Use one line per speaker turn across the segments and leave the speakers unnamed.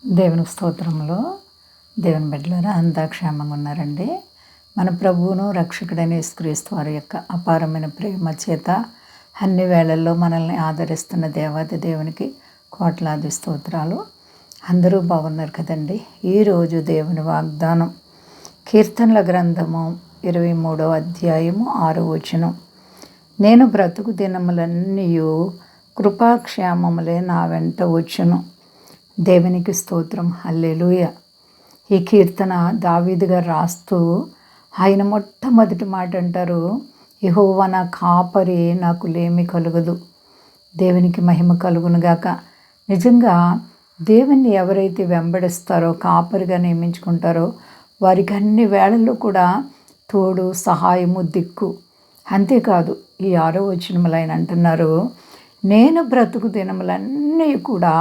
దేవుని స్తోత్రంలో దేవుని బిడ్డలారా అంతా క్షేమంగా ఉన్నారండి. మన ప్రభువును రక్షకుడైన యేసుక్రీస్తు వారి యొక్క అపారమైన ప్రేమ చేత అన్ని వేళల్లో మనల్ని ఆదరిస్తున్న దేవాది దేవునికి కోట్లాది స్తోత్రాలు. అందరూ బాగున్నారు కదండి. ఈరోజు దేవుని వాగ్దానం కీర్తనల గ్రంథము 23వ అధ్యాయము 6వ వచనం. నేను బ్రతుకు దినములన్నీ కృపాక్షేమములే నా వెంట వచ్చును. దేవునికి స్తోత్రం, హల్లెలూయా. ఈ కీర్తన దావీదు గారు రాస్తూ ఆయన మొట్టమొదటి మాట అంటారు, యెహోవా నా కాపరి, నాకు లేమి కలుగదు. దేవునికి మహిమ కలుగునుగాక. నిజంగా దేవుణ్ణి ఎవరైతే వెంబడిస్తారో, కాపరిగా నియమించుకుంటారో వారికి అన్ని వేళల్లో కూడా తోడు, సహాయము, దిక్కు. అంతేకాదు ఈ 6వ వచనములో ఆయన అంటున్నారు, నేను బ్రతుకు దినములన్నీ కూడా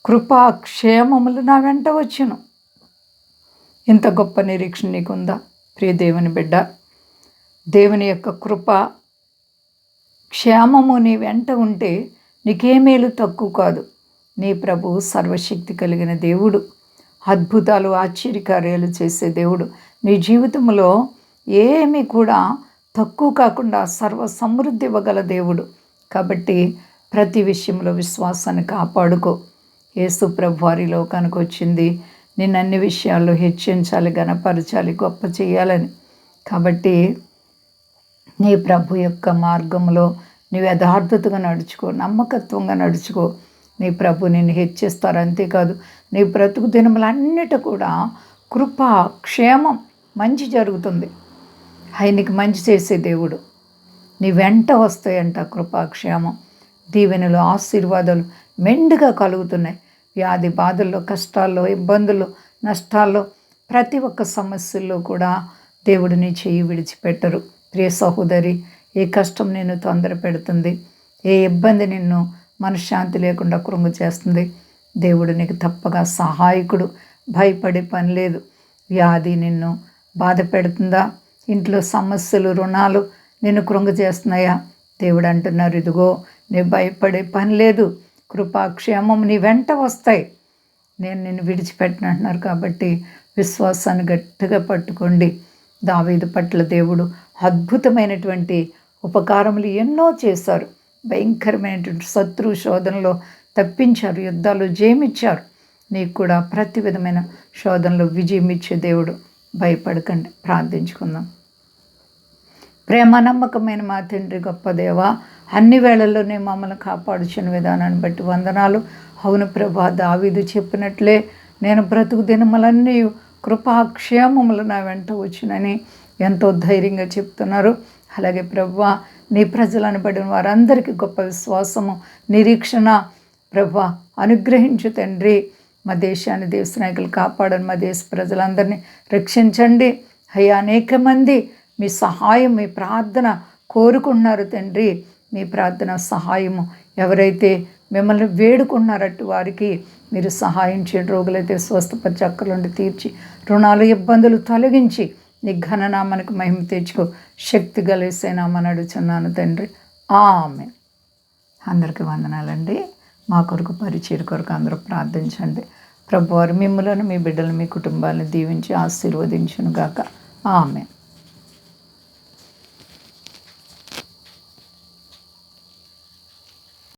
కృపాక్షేమములు నా వెంట వచ్చును. ఇంత గొప్ప నిరీక్షణ నీకుందా ప్రియ దేవుని బిడ్డ? దేవుని యొక్క కృప క్షేమము నీ వెంట ఉంటే నీకేమేలు తక్కువ కాదు. నీ ప్రభు సర్వశక్తి కలిగిన దేవుడు, అద్భుతాలు ఆశ్చర్యకార్యాలు చేసే దేవుడు. నీ జీవితంలో ఏమీ కూడా తక్కువ కాకుండా సర్వ సమృద్ధి ఇవ్వగల దేవుడు. కాబట్టి ప్రతి విషయంలో విశ్వాసాన్ని కాపాడుకో. యేసు ప్రభు వారి లోకానికి వచ్చింది నిన్ను అన్ని విషయాల్లో హెచ్చించాలి, ఘనపరచాలి, గొప్ప చేయాలని. కాబట్టి నీ ప్రభు యొక్క మార్గంలో నీవు యథార్థతగా నడుచుకో, నమ్మకత్వంగా నడుచుకో. నీ ప్రభు నిన్ను హెచ్చిస్తారు. అంతేకాదు నీ బ్రతుకు దినములన్నిటి కూడా కృప, క్షేమం, మంచి జరుగుతుంది. ఆయనకి మంచి చేసే దేవుడు. నీ వెంట వస్తాయంట కృపాక్షేమం, దీవెనలు, ఆశీర్వాదాలు మెండుగా కలుగుతున్నాయి. వ్యాధి బాధల్లో, కష్టాల్లో, ఇబ్బందుల్లో, నష్టాల్లో, ప్రతి ఒక్క సమస్యల్లో కూడా దేవుడు నీ చెయ్యి విడిచిపెట్టరు. ప్రియ సహోదరి, ఏ కష్టం నిన్ను తొందర పెడుతుంది, ఏ ఇబ్బంది నిన్ను మనశ్శాంతి లేకుండా కృంగు చేస్తుంది, దేవుడు నీకు తప్పగా సహాయకుడు. భయపడే పని లేదు. వ్యాధి నిన్ను బాధ పెడుతుందా? ఇంట్లో సమస్యలు, రుణాలు నిన్ను కృంగు చేస్తున్నాయా? దేవుడు అంటున్నారు, ఇదిగో నీ భయపడే పని లేదు, కృపాక్షేమం నీ వెంట వస్తాయి, నేను నిన్ను విడిచిపెట్టను అంటున్నారు. కాబట్టి విశ్వాసాన్ని గట్టిగా పట్టుకోండి. దావీదు పట్ల దేవుడు అద్భుతమైనటువంటి ఉపకారములు ఎన్నో చేశారు. భయంకరమైనటువంటి శత్రు శోధనలో తప్పించారు, యుద్ధాలు జయమిచ్చారు. నీకు కూడా ప్రతి విధమైన శోధనలో విజయం ఇచ్చే దేవుడు. భయపడకండి. ప్రార్థించుకుందాం. ప్రేమ నమ్మకమైన మా తండ్రి, గొప్ప దేవ, అన్ని వేళల్లోనే మమ్మల్ని కాపాడుచున్న విధానాన్ని బట్టి వందనాలు. అవును ప్రభా, దావీదు చెప్పినట్లే నేను బ్రతుకు దినములన్నీ కృపాక్షేమములు నా వెంట వచ్చునని ఎంతో ధైర్యంగా చెప్తున్నారు. అలాగే ప్రభా, నీ ప్రజలను పడిన వారందరికీ గొప్ప విశ్వాసము, నిరీక్షణ ప్రభా అనుగ్రహించు తండ్రి. మా దేశాన్ని, దేశ నాయకులు కాపాడని, మా దేశ ప్రజలందరినీ రక్షించండి అయ్యా. అనేక మంది మీ సహాయం, మీ ప్రార్థన కోరుకుంటున్నారు తండ్రి. మీ ప్రార్థన సహాయము ఎవరైతే మిమ్మల్ని వేడుకున్నారట్టు వారికి మీరు సహాయం చేయండి. రోగులైతే స్వస్థపరిచి, అక్కర్లుండి తీర్చి, రుణాలు, ఇబ్బందులు తొలగించి నీ ఘననామానికి మహిమ తెచ్చుకో. శక్తి గలేసేనామని అడుగుచున్నాను తండ్రి. ఆమేన్. అందరికీ వందనాలండి. మా కొరకు, పరిచయం కొరకు అందరూ ప్రార్థించండి. ప్రభువారు మిమ్మలను, మీ బిడ్డలు, మీ కుటుంబాలను దీవించి ఆశీర్వదించును గాక. ఆమేన్.